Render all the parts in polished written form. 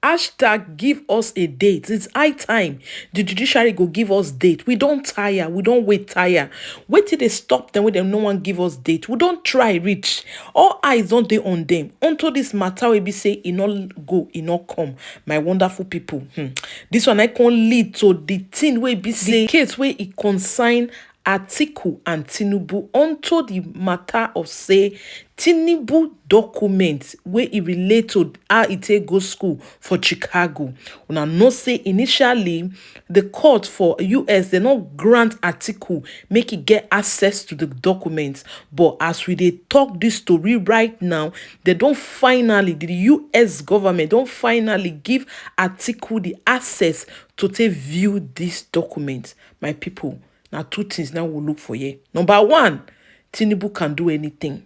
Hashtag give us a date. It's high time the judiciary go give us date. We don't tire. We don't wait tire. Wait till they stop them when them no one give us date. We don't try reach. All eyes don't dey on them. Until this matter will be say e not go, e not come. My wonderful people. This one I can lead to the thing wey be say the case where it consign Atiku and Tinubu onto the matter of say Tinubu document where it relate to how it take go school for Chicago. Una know say initially the court for US they not grant Atiku make it get access to the documents, but as we dey talk this story right now, they don't finally the US government don't finally give Atiku the access to take view this document. My people. Now, two things now we'll look for you. Number one, Tinubu can do anything.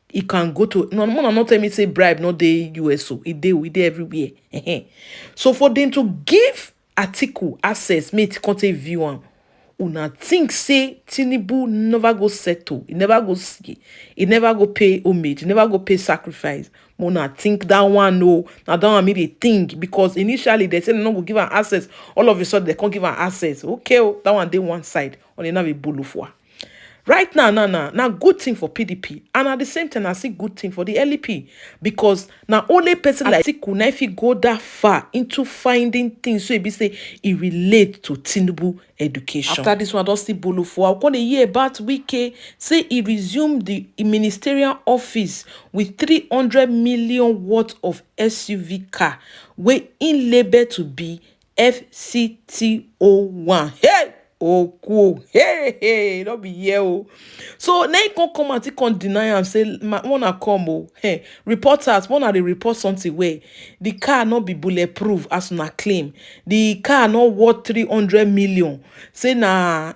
He can go to not tell me say bribe, not the USO. It dey everywhere. So for them to give Atiku access, make content view on. Una think say Tinubu never go settle, he never go see, he never go pay homage, he never go pay sacrifice. Mona think that one no, now that one made a think because initially they said they not go give her access. All of a sudden they can't give her access. Okay, that one they one side on another bulufwa. Right now, good thing for PDP, and at the same time, I see good thing for the LP because now only person like Atiku now if he go that far into finding things, so it be say it relate to Tinubu education. After this one, I don't see bolo for. I'm gonna hear about Wike say he resumed the ministerial office with 300 million worth of SUV car, where in label to be FCT01. Hey. Oh, cool. Hey, don't be here. So now you can come and deny and say, wanna come. Hey, reporters, wanna they report something where the car not be bulletproof as una claim. The car not worth 300 million. Say na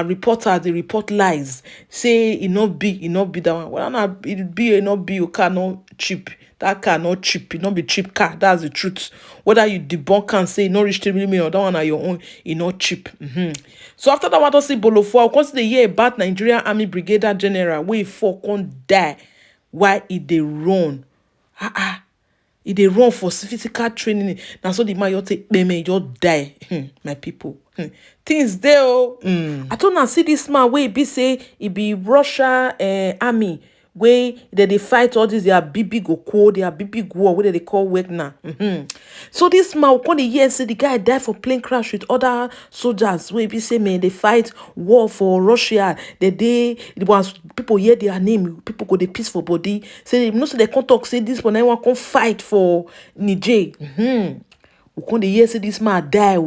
reporters they report lies. Say it not be that one. Well, it be it not be your car not cheap. That car not cheap, it not be cheap car. That's the truth. Whether you debunk and say not reach 3 million or that one are your own, it not cheap. So after that, what I see Bolofo, I consider year about Nigerian Army Brigadier General where for con die. Why it they run? It they run for physical training. Now so the man you take them you die. My people. Things there. I don't know see this man where be say it be Russia army. Where they fight all this, they are big war, they are big war, where they call Wagner. So this man, when the year say the guy died for plane crash with other soldiers, where we say man they fight war for Russia. It was people hear their name, people go the peaceful body. Say no, so they can't talk. Say this one, anyone can fight for Niger. When the year say this man die.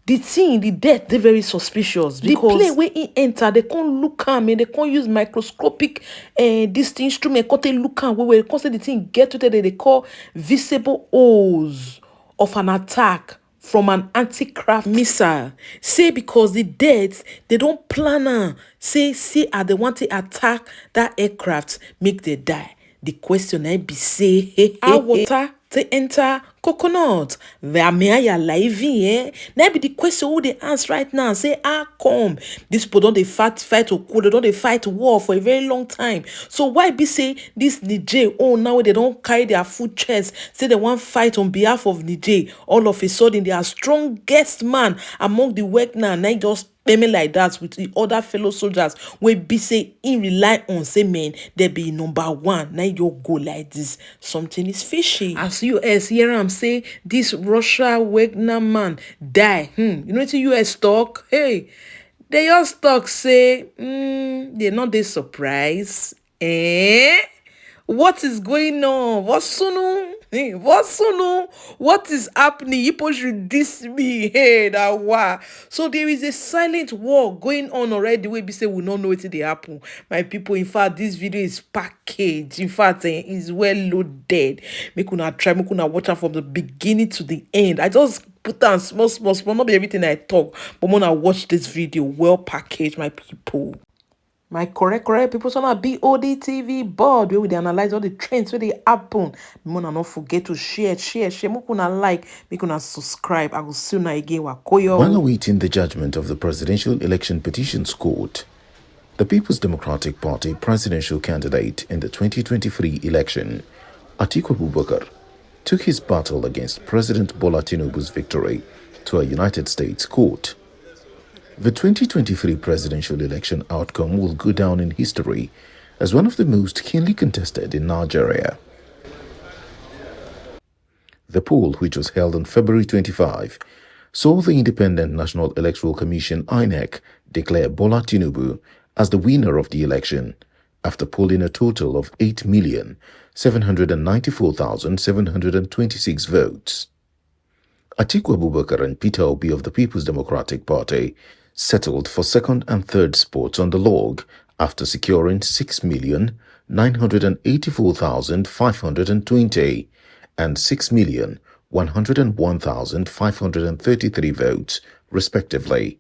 The death, they're very suspicious because the plane where he enter, they can't look at and they can't use microscopic this instrument. Can't they look at where they can't say the thing get to they call visible holes of an attack from an anti-craft missile. Say because the death they don't plan say they want to attack that aircraft, make they die. The question I be say how water to enter coconut. Where may I live in? Now be the question who they answer right now. Say, how come this people don't they fight or cool? They don't they fight war for a very long time. So why be say this Niger? Oh, now they don't carry their food chest. Say they want fight on behalf of Niger. All of a sudden they are strongest man among the Wagner. Now just payment like that with the other fellow soldiers where be say in rely on say men they be number one. Now you go like this, something is fishy. As US here I'm say this Russia Wagner man die. You know what the US talk? Hey, they just talk say they're not they surprised. What is going on? What's what is happening? People should diss me. Hey, that war. So there is a silent war going on already. We be say we don't know what they happen. My people, in fact, this video is packaged. In fact, it's well loaded. Make una try, make una watch out from the beginning to the end. I just put down small, not be everything I talk, but when I watch this video, well packaged, my people. My correct people, so now Bod TV board where we analyze all the trends where they happen. Mona not forget to share. Make una like, make una subscribe. I will see you again. While awaiting the judgment of the Presidential Election Petitions Court, the People's Democratic Party presidential candidate in the 2023 election, Atiku Abubakar, took his battle against President Bola Tinubu's victory to a United States court. The 2023 presidential election outcome will go down in history as one of the most keenly contested in Nigeria. The poll, which was held on February 25, saw the Independent National Electoral Commission (INEC) declare Bola Tinubu as the winner of the election after polling a total of 8,794,726 votes. Atiku Abubakar and Peter Obi of the People's Democratic Party settled for second and third spots on the log after securing 6,984,520 and 6,101,533 votes, respectively.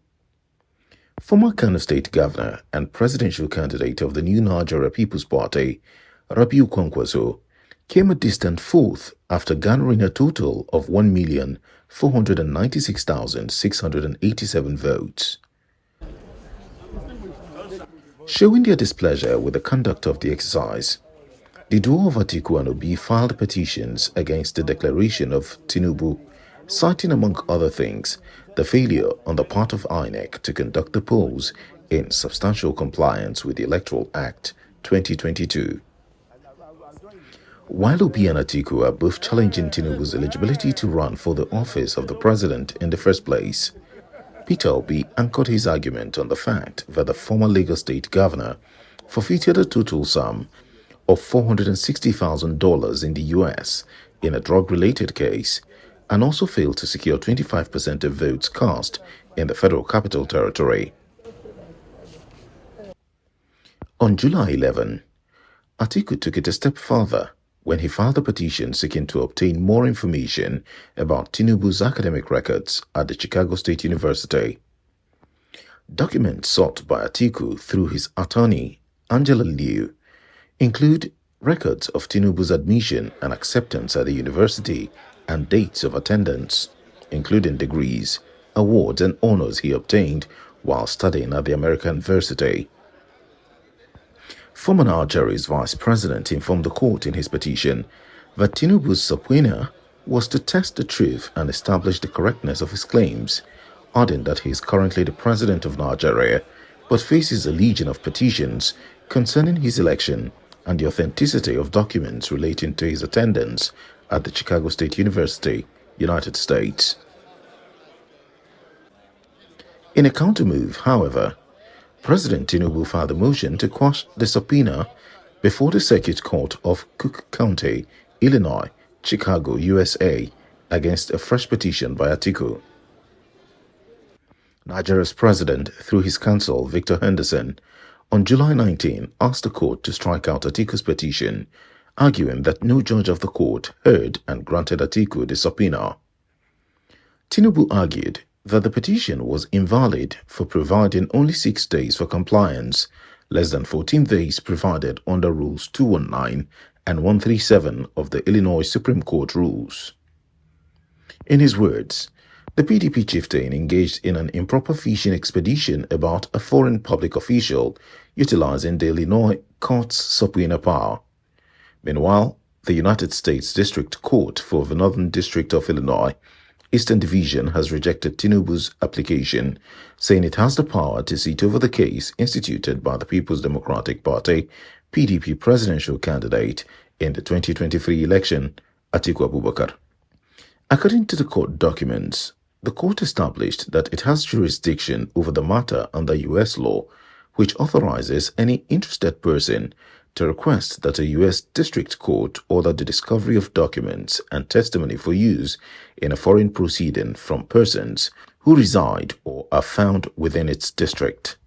Former Kano State Governor and presidential candidate of the New Nigeria People's Party, Rabiu Kwankwaso, came a distant fourth after garnering a total of 1,496,687 votes. Showing their displeasure with the conduct of the exercise, the duo of Atiku and Obi filed petitions against the declaration of Tinubu, citing among other things the failure on the part of INEC to conduct the polls in substantial compliance with the Electoral Act 2022. While Obi and Atiku are both challenging Tinubu's eligibility to run for the office of the president in the first place, Peter Obi anchored his argument on the fact that the former Lagos State governor forfeited a total sum of $460,000 in the US in a drug-related case and also failed to secure 25% of votes cast in the Federal Capital Territory. On July 11, Atiku took it a step further when he filed a petition seeking to obtain more information about Tinubu's academic records at the Chicago State University. Documents sought by Atiku through his attorney, Angela Liu, include records of Tinubu's admission and acceptance at the university and dates of attendance, including degrees, awards, and honors he obtained while studying at the American University. Former Nigeria's vice president informed the court in his petition that Tinubu's subpoena was to test the truth and establish the correctness of his claims, adding that he is currently the president of Nigeria but faces a legion of petitions concerning his election and the authenticity of documents relating to his attendance at the Chicago State University, United States. In a countermove, however, President Tinubu filed a motion to quash the subpoena before the Circuit Court of Cook County, Illinois, Chicago, USA, against a fresh petition by Atiku. Nigeria's president, through his counsel, Victor Henderson, on July 19, asked the court to strike out Atiku's petition, arguing that no judge of the court heard and granted Atiku the subpoena. Tinubu argued that the petition was invalid for providing only 6 days for compliance, less than 14 days provided under Rules 219 and 137 of the Illinois Supreme Court rules. In his words, the PDP chieftain engaged in an improper fishing expedition about a foreign public official utilizing the Illinois court's subpoena power. Meanwhile, the United States District Court for the Northern District of Illinois, Eastern Division, has rejected Tinubu's application, saying it has the power to sit over the case instituted by the People's Democratic Party, PDP presidential candidate in the 2023 election, Atiku Abubakar. According to the court documents, the court established that it has jurisdiction over the matter under U.S. law, which authorizes any interested person to request that a U.S. district court order the discovery of documents and testimony for use in a foreign proceeding from persons who reside or are found within its district.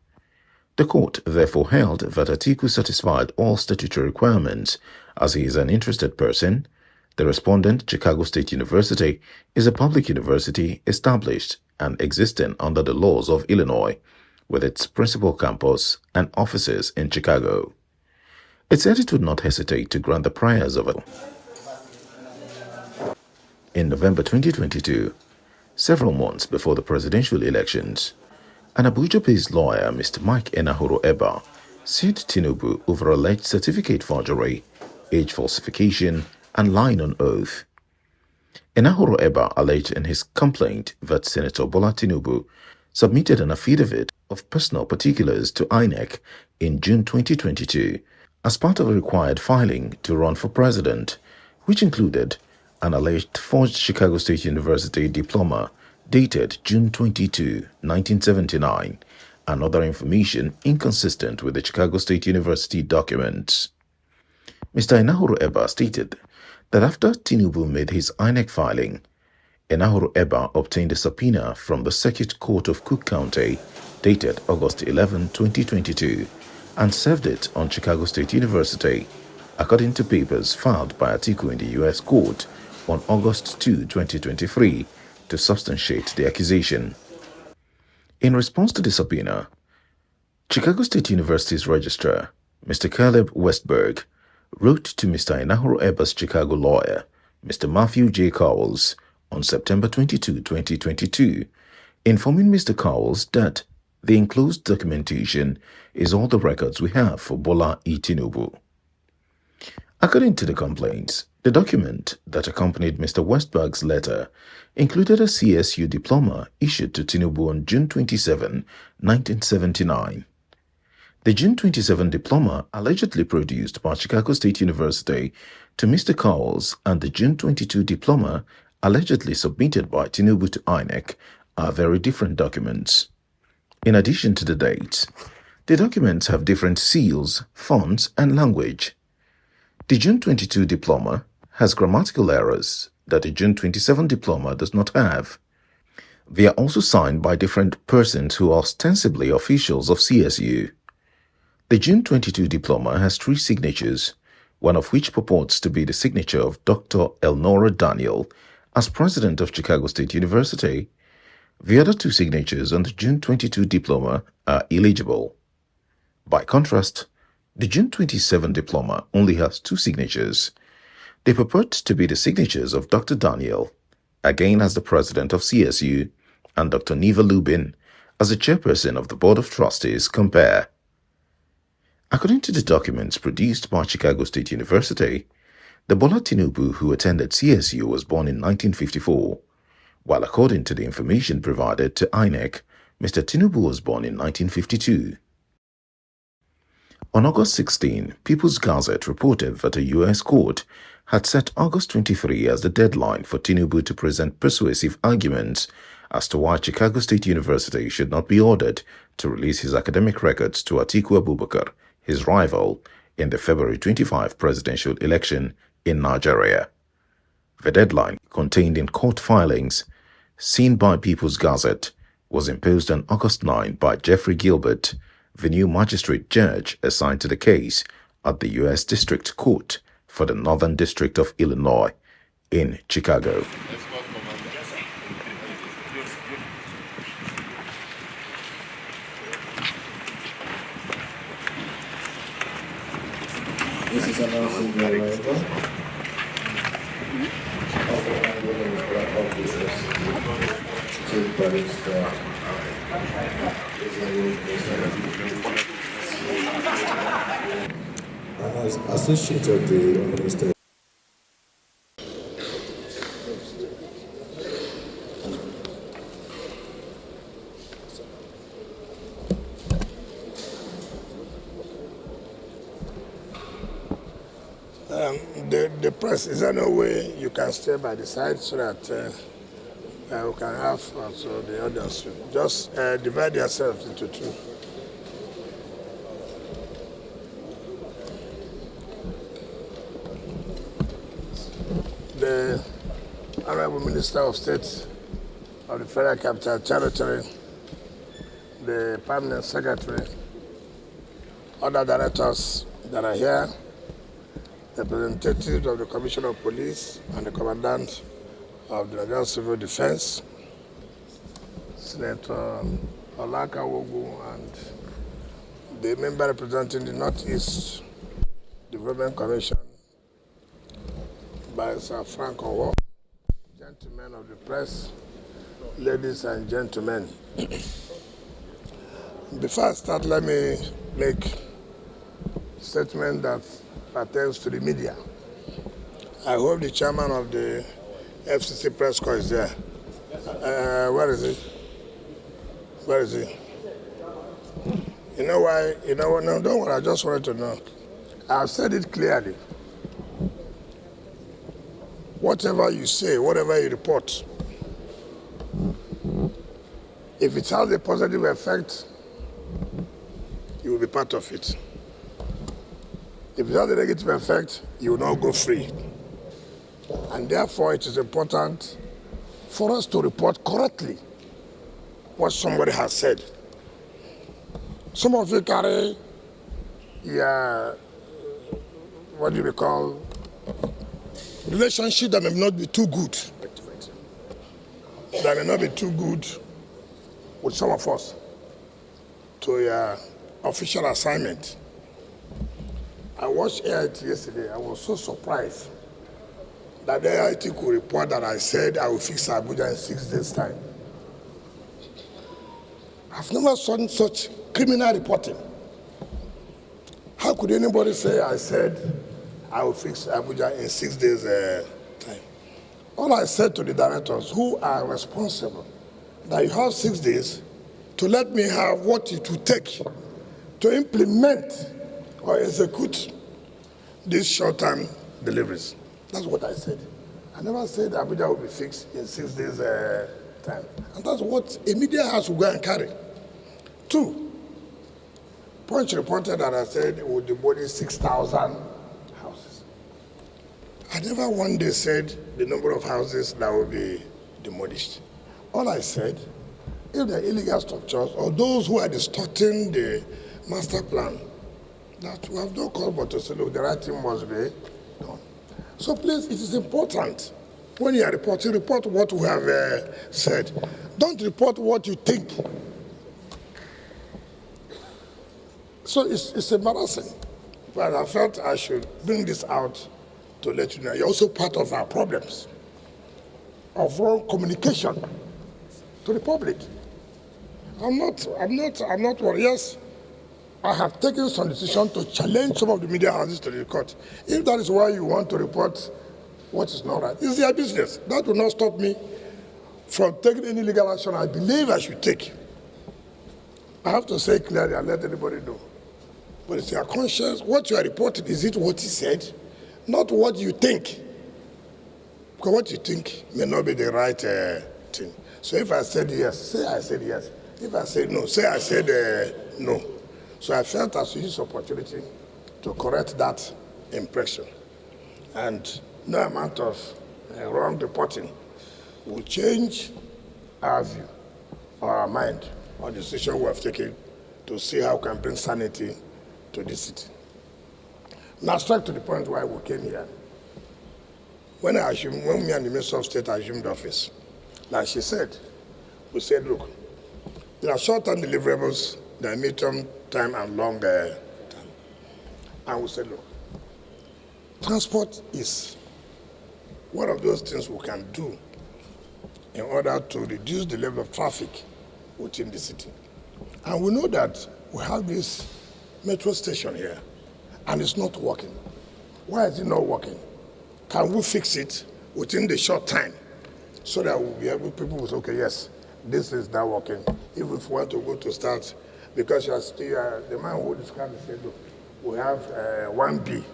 The court therefore held that Atiku satisfied all statutory requirements as he is an interested person. The respondent, Chicago State University, is a public university established and existing under the laws of Illinois, with its principal campus and offices in Chicago. It said it would not hesitate to grant the prayers of it. In November 2022, several months before the presidential elections, an Abuja-based lawyer, Mr. Mike Enahoro Eba, sued Tinubu over alleged certificate forgery, age falsification, and lying on oath. Enahoro Eba alleged in his complaint that Senator Bola Tinubu submitted an affidavit of personal particulars to INEC in June 2022 as part of a required filing to run for president, which included an alleged forged Chicago State University diploma dated June 22, 1979, and other information inconsistent with the Chicago State University documents. Mr. Enahoro Eba stated that after Tinubu made his INEC filing, Enahoro Eba obtained a subpoena from the Circuit Court of Cook County dated August 11, 2022, and served it on Chicago State University, according to papers filed by Atiku in the U.S. court on August 2, 2023, to substantiate the accusation. In response to the subpoena, Chicago State University's registrar, Mr. Caleb Westberg, wrote to Mr. Enahoro Eba's Chicago lawyer, Mr. Matthew J. Cowles, on September 22, 2022, informing Mr. Cowles that the enclosed documentation is all the records we have for Bola E. Tinubu. According to the complaints, the document that accompanied Mr. Westberg's letter included a CSU diploma issued to Tinubu on June 27, 1979. The June 27 diploma allegedly produced by Chicago State University to Mr. Cowles and the June 22 diploma allegedly submitted by Tinubu to INEC are very different documents. In addition to the dates, the documents have different seals, fonts, and language. The June 22 diploma has grammatical errors that the June 27 diploma does not have. They are also signed by different persons who are ostensibly officials of CSU. The June 22 diploma has 3 signatures, one of which purports to be the signature of Dr. Elnora Daniel as president of Chicago State University. The other 2 signatures on the June 22 diploma are illegible. By contrast, the June 27 diploma only has 2 signatures. They purport to be the signatures of Dr. Daniel, again as the president of CSU, and Dr. Neva Lubin as the chairperson of the Board of Trustees compare. According to the documents produced by Chicago State University, the Bola Tinubu who attended CSU was born in 1954, while according to the information provided to INEC, Mr. Tinubu was born in 1952. On August 16, People's Gazette reported that a U.S. court had set August 23 as the deadline for Tinubu to present persuasive arguments as to why Chicago State University should not be ordered to release his academic records to Atiku Abubakar, his rival, in the February 25 presidential election in Nigeria. The deadline, contained in court filings, seen by People's Gazette, was imposed on August 9 by Jeffrey Gilbert, the new magistrate judge assigned to the case at the U.S. District Court for the Northern District of Illinois in Chicago. This is announcing the arrival of and as associated the Mr. The press, is there no way you can stay by the side so that we can have also the audience? Just divide yourselves into 2. The Honorable Minister of State of the Federal Capital Territory, the Permanent Secretary, other directors that are here, the representatives of the Commissioner of Police and the Commandant of the Nigerian Civil Defense, Senator Olaka Wogu, and the member representing the Northeast Development Commission, by Sir Frank Owo, gentlemen of the press, ladies and gentlemen. Before I start, let me make a statement that pertains to the media. I hope the chairman of the FCC press corps is there. Where is he? Where is he? You know why? You know what? No, don't worry. I just wanted to know. I've said it clearly. Whatever you say, whatever you report, if it has a positive effect, you will be part of it. If it has a negative effect, you will not go free. And therefore, it is important for us to report correctly what somebody has said. Some of you carry what do we call, relationship that may not be too good. That may not be too good with some of us to your official assignment. I watched AIT yesterday. I was so surprised that the AIT could report that I said I will fix Abuja in 6 days' time. I've never seen such criminal reporting. How could anybody say I said I will fix Abuja in 6 days' time? All I said to the directors who are responsible, that you have 6 days to let me have what it will take to implement or execute these short-term deliveries. That's what I said. I never said Abuja will be fixed in 6 days' time. And that's what a media house will go and carry. 2, Punch reported that I said it would demolish 6,000 houses. I never one day said the number of houses that will be demolished. All I said, if the illegal structures or those who are distorting the master plan, that we have no call but to say, look, the right thing must be done. So please, it is important when you are reporting, report what we have said. Don't report what you think. So it's embarrassing. But I felt I should bring this out to let you know. You're also part of our problems of wrong communication to the public. I'm not worried. Yes, I have taken some decision to challenge some of the media houses to the court. If that is why you want to report what is not right, it's their business. That will not stop me from taking any legal action I believe I should take. I have to say clearly and let everybody know. But it's your conscience. What you are reporting, is it what he said? Not what you think. Because what you think may not be the right thing. So if I said yes, say I said yes. If I said no, say I said no. So I felt I should use this opportunity to correct that impression. And no amount of wrong reporting will change our view or our mind or the decision we have taken to see how we can bring sanity to this city. Now, straight to the point why we came here. When me and the Minister of State assumed office, like she said, we said, look, there are short-term deliverables, there are medium time and long time. And we said, look, transport is one of those things we can do in order to reduce the level of traffic within the city. And we know that we have this metro station here, and it's not working. Why is it not working? Can we fix it within the short time so that we'll be able, people will say, okay, yes, this is now working. If we want to go to start, because you are still, the man who described it said, look, we have 1B.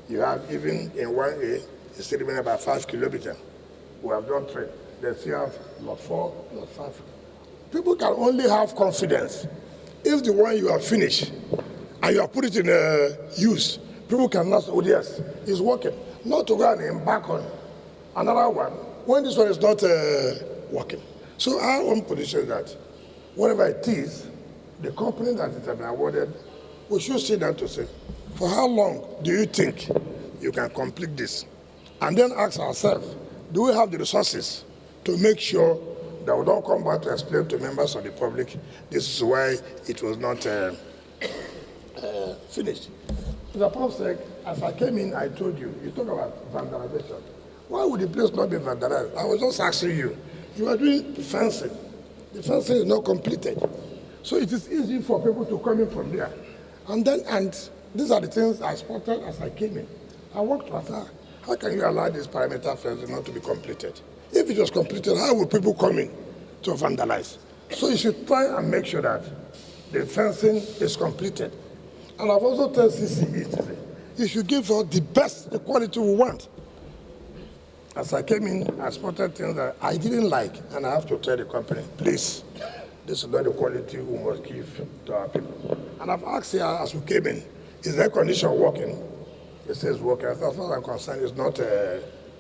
You have even in 1A, it's still remaining about 5 kilometers. We have done 3. Then you have lot 4, lot 5. People can only have confidence if the one you have finished and you have put it in use. People can now say, oh yes, it's working. Not to go and embark on another one when this one is not working. So our own position is that whatever it is, the company that it has been awarded, we should sit down to say, for how long do you think you can complete this? And then ask ourselves, do we have the resources to make sure that we don't come back to explain to members of the public, this is why it was not finished. The Prophet, as I came in, I told you, you talk about vandalization. Why would the place not be vandalized? I was just asking you. You are doing fencing. The fencing is not completed. So it is easy for people to come in from there. And these are the things I spotted as I came in. I walked with her. How can you allow this perimeter fencing not to be completed? If it was completed, how would people come in to vandalize? So you should try and make sure that the fencing is completed. And I've also told CCE today, you should give us the best, the quality we want. As I came in, I spotted things that I didn't like, and I have to tell the company, please, this is not the quality we must give to our people. And I've asked here as we came in, is the air conditioner working? It says working. As far as I'm concerned, it's not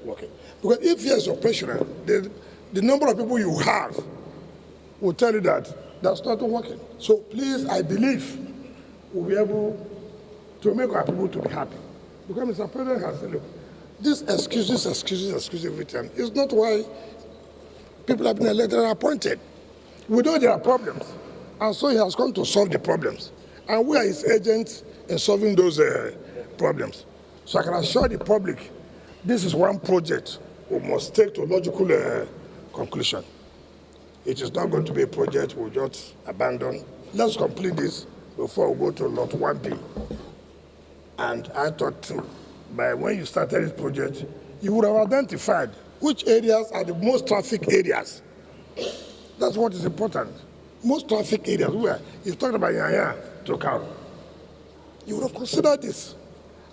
working. Because if it's operational, the number of people you have will tell you that that's not working. So please, I believe we'll be able to make our people to be happy. Because Mr. President has said, look, this excuses every time. It's not why people have been elected and appointed. We know there are problems, and so he has come to solve the problems. And we are his agents in solving those problems. So I can assure the public, this is one project we must take to a logical conclusion. It is not going to be a project we'll just abandon. Let's complete this before we go to Lot 1B. And I thought too, by when you started this project, you would have identified which areas are the most traffic areas. That's what is important. Most traffic areas where you talked about Yaya to Karo. You would have considered this.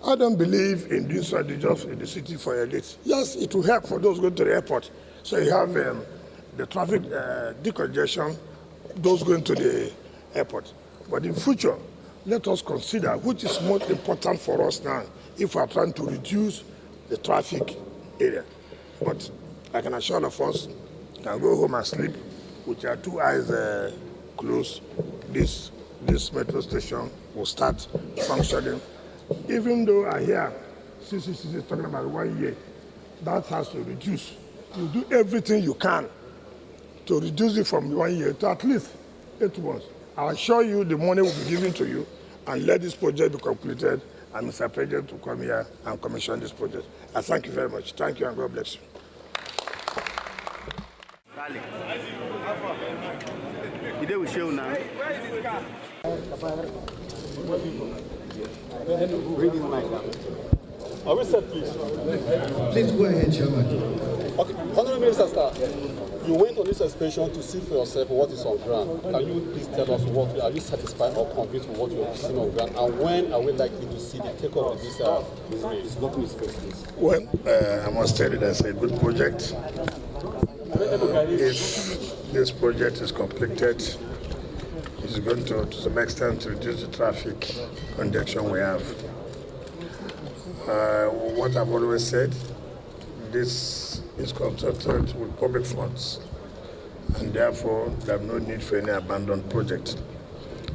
I don't believe in this just in the city for elites. Yes, it will help for those going to the airport. So you have the traffic decongestion, those going to the airport. But in future, let us consider which is most important for us now if we are trying to reduce the traffic area. But I can assure all of us, can go home and sleep with your two eyes closed. This metro station will start functioning. Even though I hear CCC is talking about 1 year, that has to reduce. You do everything you can to reduce it from 1 year to at least 8 months. I assure you the money will be given to you and let this project be completed, and Mr. President to come here and commission this project. I thank you very much. Thank you and God bless you. Today we show now. Are we set, please? Please go ahead, Chairman. Okay, Honorable Minister, sir, you went on this inspection to see for yourself what is on ground. Can you please tell us are you satisfied or convinced with what you have seen on ground, and when are we likely to see the takeoff of this please? Well, I must tell you that's a good project. If this project is completed, it's going to some extent, reduce the traffic congestion we have. What I've always said, this is constructed with public funds, and therefore there's no need for any abandoned project.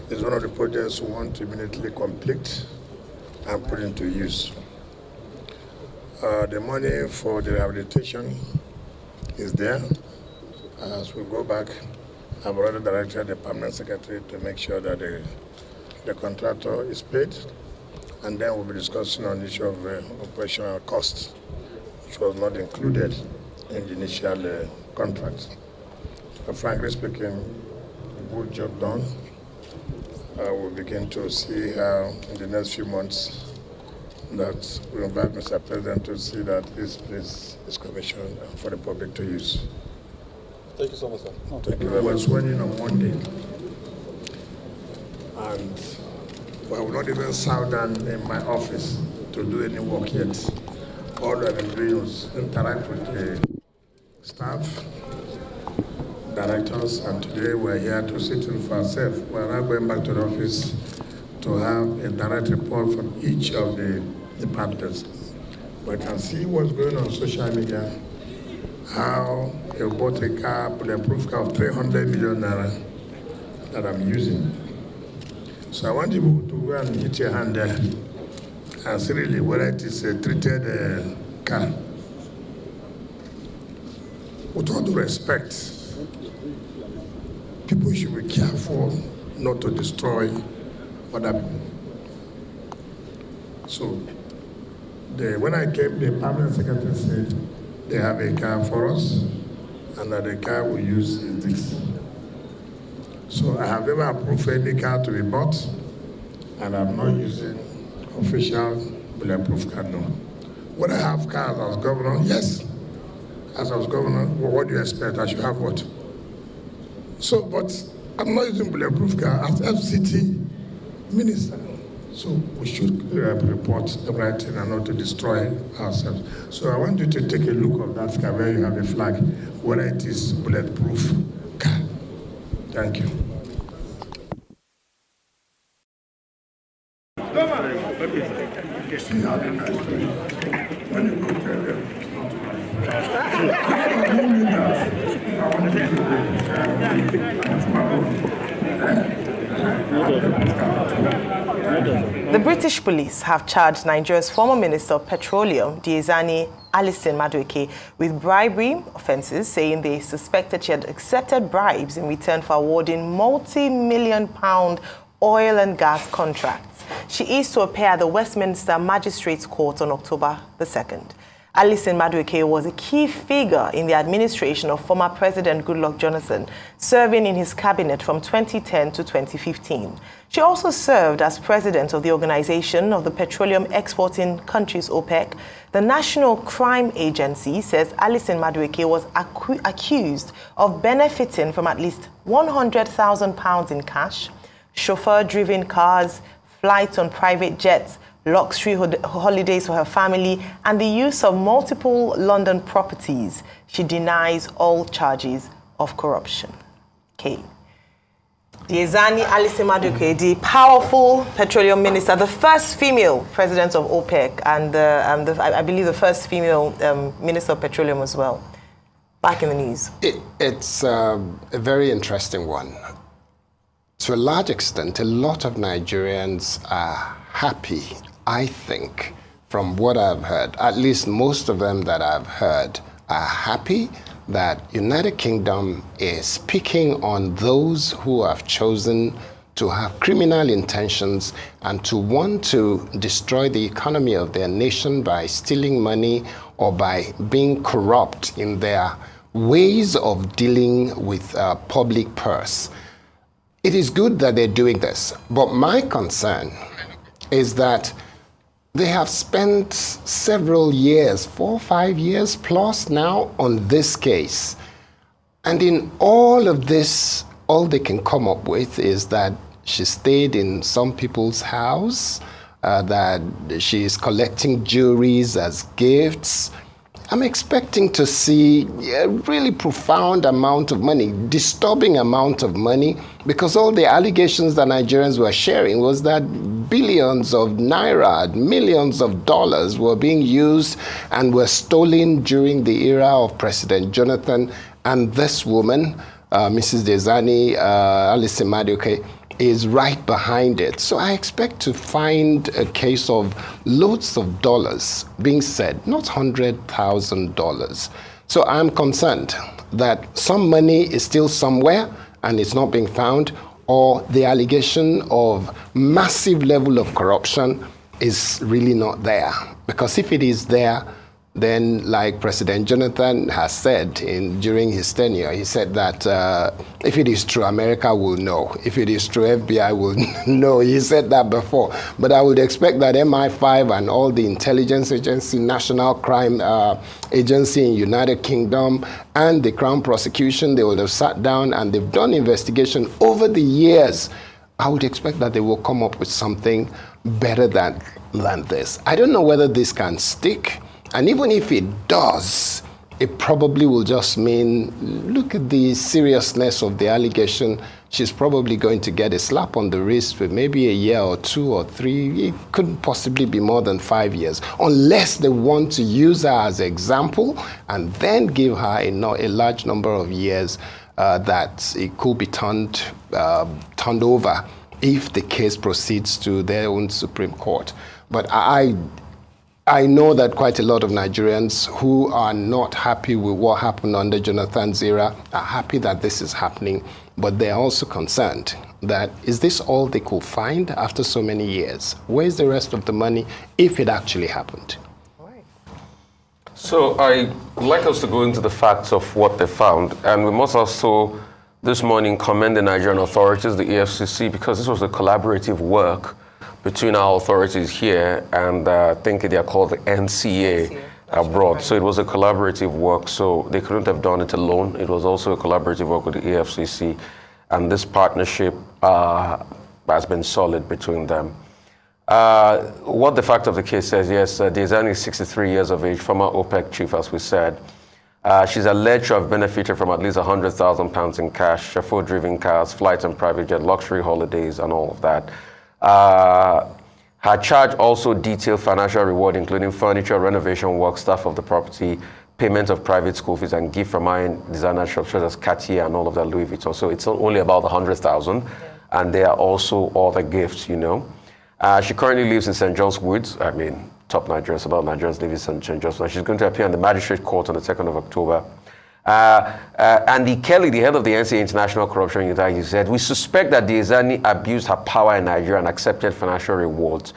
It's one of the projects we want to immediately complete and put into use. The money for the rehabilitation is there. As we go back, I've already directed the permanent secretary to make sure that the contractor is paid, and then we'll be discussing on the issue of operational costs, which was not included in the initial contract. Frankly speaking, good job done. We'll begin to see how in the next few months that we invite Mr. President to see that this place is commissioned for the public to use. Thank you so much, sir. Thank you very much. Sworn in on Monday, and I will not even sit down in my office to do any work yet. All I've been doing was interact with the staff, directors, and today we're here to sit in for ourselves. We're now going back to the office to have a direct report from each of the departments. We can see what's going on social media, how you bought a car, bulletproof car of 300 million naira that I'm using. So I want you to go and hit your hand there and see really whether it is a treated car. With all due respect, people should be careful not to destroy other people. So when I came, the permanent secretary said they have a car for us, and that the car we use is this. So I have never approved any car to be bought, and I'm not using official bulletproof car, no. Would I have car as I was governor? Yes. As I was governor, well, what do you expect? I should have what? So, but I'm not using bulletproof car as FCT minister. So we should report the right thing and not to destroy ourselves. So I want you to take a look of that car where you have a flag, whether it is bulletproof car. Thank you. When you go tell them, The British police have charged Nigeria's former Minister of Petroleum, Diezani Alison Madueke, with bribery offences, saying they suspected she had accepted bribes in return for awarding multi-million-pound oil and gas contracts. She is to appear at the Westminster Magistrates Court on October the 2nd. Alison Madueke was a key figure in the administration of former President Goodluck Jonathan, serving in his cabinet from 2010 to 2015. She also served as president of the Organization of the Petroleum Exporting Countries, OPEC. The National Crime Agency says Alison Madueke was accused of benefiting from at least £100,000 in cash, chauffeur-driven cars, flights on private jets, luxury holidays for her family, and the use of multiple London properties. She denies all charges of corruption. Okay. Diezani Alison Madueke, the powerful petroleum minister, the first female president of OPEC, and I believe the first female minister of petroleum as well. Back in the news. It's a very interesting one. To a large extent, a lot of Nigerians are happy, I think, from what I've heard. At least most of them that I've heard are happy that United Kingdom is picking on those who have chosen to have criminal intentions and to want to destroy the economy of their nation by stealing money or by being corrupt in their ways of dealing with public purse. It is good that they're doing this, but my concern is that they have spent several years, 4 or 5 years plus now on this case. And in all of this, all they can come up with is that she stayed in some people's house, that she is collecting jewelries as gifts. I'm expecting to see a really profound amount of money, disturbing amount of money, because all the allegations that Nigerians were sharing was that billions of naira, millions of dollars were being used and were stolen during the era of President Jonathan. And this woman, Mrs. Diezani Alison Madueke, is right behind it. So I expect to find a case of loads of dollars being said, not $100,000. So I'm concerned that some money is still somewhere and it's not being found, or the allegation of massive level of corruption is really not there. Because if it is there, then, like President Jonathan has said during his tenure, he said that if it is true, America will know. If it is true, FBI will know. He said that before. But I would expect that MI5 and all the intelligence agency, National Crime Agency in United Kingdom, and the Crown Prosecution, they will have sat down and they've done investigation over the years. I would expect that they will come up with something better than this. I don't know whether this can stick. And even if it does, it probably will just mean, look at the seriousness of the allegation. She's probably going to get a slap on the wrist for maybe a year or 2 or 3. It couldn't possibly be more than 5 years, unless they want to use her as an example and then give her a large number of years that it could be turned over if the case proceeds to their own Supreme Court. But I know that quite a lot of Nigerians who are not happy with what happened under Jonathan's era are happy that this is happening, but they're also concerned that, is this all they could find after so many years? Where's the rest of the money if it actually happened? So I'd like us to go into the facts of what they found, and we must also this morning commend the Nigerian authorities, the EFCC, because this was a collaborative work between our authorities here and I think they are called the NCA abroad. So it was a collaborative work, so they couldn't have done it alone. It was also a collaborative work with the EFCC, and this partnership has been solid between them. What the fact of the case says, yes, Diezani is 63 years of age, former OPEC chief, as we said. She's alleged to have benefited from at least £100,000 in cash, chauffeur-driven cars, flights and private jet, luxury holidays, and all of that. Her charge also detailed financial reward, including furniture, renovation work, staff of the property, payment of private school fees, and gift from high-end designer shops such as Cartier and all of that, Louis Vuitton. So it's not only about the 100,000, and there are also other gifts, you know. She currently lives in St. John's Woods. I mean, top Nigerians, about Nigerians live in St. John's. She's going to appear in the magistrate court on the 2nd of October. Andy Kelly, the head of the NCA International Corruption Unit, he said, "We suspect that Diezani abused her power in Nigeria and accepted financial rewards.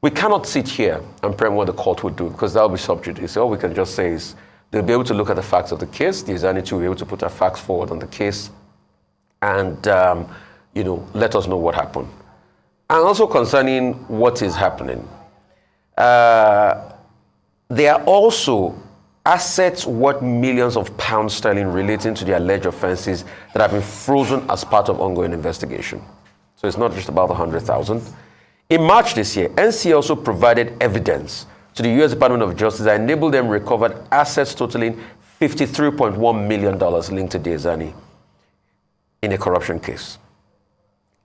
We cannot sit here and preempt what the court would do, because that will be sub judice. All we can just say is they'll be able to look at the facts of the case. Diezani too will be able to put her facts forward on the case and, you know, let us know what happened." And also concerning what is happening, there are also assets worth millions of pounds sterling relating to the alleged offences that have been frozen as part of ongoing investigation. So it's not just about the 100,000. In March this year, NCA also provided evidence to the U.S. Department of Justice that enabled them recover assets totaling $53.1 million linked to Diezani in a corruption case.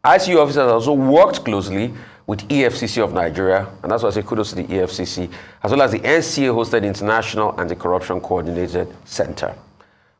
ICU officers also worked closely with EFCC of Nigeria, and that's why I say kudos to the EFCC, as well as the NCA-hosted International Anti-Corruption Coordinated Center,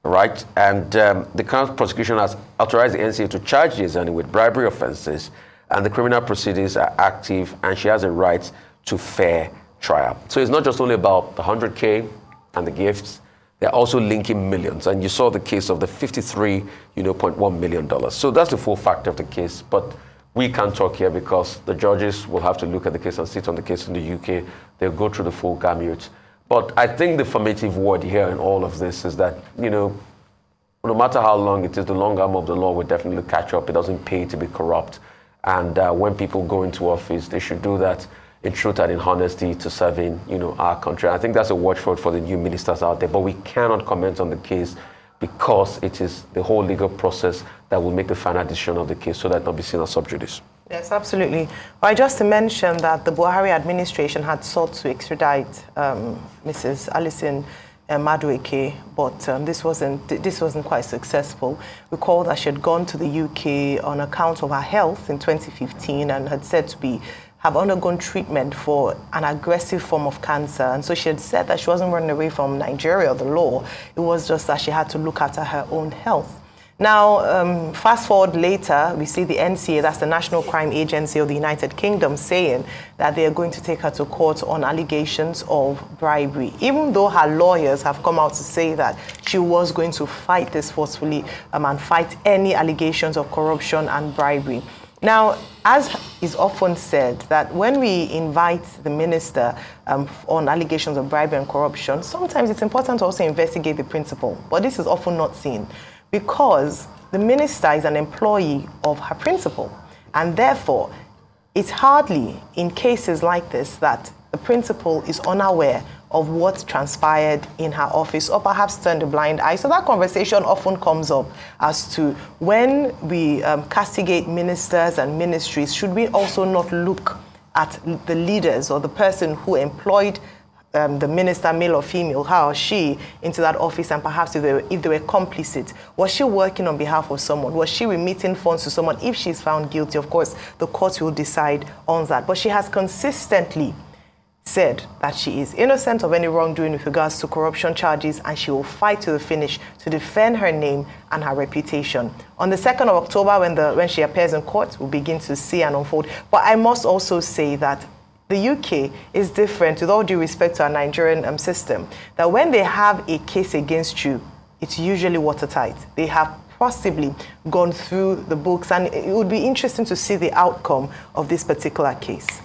right? And the current prosecution has authorized the NCA to charge Diezani with bribery offenses, and the criminal proceedings are active, and she has a right to fair trial. So it's not just only about the 100K and the gifts. They're also linking millions, and you saw the case of the $53.1 million. So that's the full factor of the case, but we can't talk here because the judges will have to look at the case and sit on the case in the UK. They'll go through the full gamut. But I think the formative word here in all of this is that, you know, no matter how long it is, the long arm of the law will definitely catch up. It doesn't pay to be corrupt. And when people go into office, they should do that in truth and in honesty to serving, you know, our country. I think that's a watchword for the new ministers out there, but we cannot comment on the case because it is the whole legal process that will make the final decision of the case, so that it not be seen as sub judice. Yes, absolutely. But just to mention that the Buhari administration had sought to extradite Mrs. Alison Madueke, but this wasn't quite successful. Recall that she had gone to the UK on account of her health in 2015 and had said to have undergone treatment for an aggressive form of cancer. And so she had said that she wasn't running away from Nigeria or the law. It was just that she had to look after her own health. Now, fast forward later, we see the NCA, that's the National Crime Agency of the United Kingdom, saying that they are going to take her to court on allegations of bribery, even though her lawyers have come out to say that she was going to fight this forcefully and fight any allegations of corruption and bribery. Now, as is often said, that when we invite the minister on allegations of bribery and corruption, sometimes it's important to also investigate the principal. But this is often not seen because the minister is an employee of her principal. And therefore, it's hardly in cases like this that the principal is unaware of what transpired in her office or perhaps turned a blind eye. So that conversation often comes up as to when we castigate ministers and ministries, should we also not look at the leaders or the person who employed the minister, male or female, her or she, into that office, and perhaps if they were complicit? Was she working on behalf of someone? Was she remitting funds to someone? If she's found guilty, of course, the court will decide on that. But she has consistently said that she is innocent of any wrongdoing with regards to corruption charges, and she will fight to the finish to defend her name and her reputation. On the 2nd of October, when she appears in court, we'll begin to see and unfold. But I must also say that the UK is different, with all due respect to our Nigerian system, that when they have a case against you, it's usually watertight. They have possibly gone through the books, and it would be interesting to see the outcome of this particular case.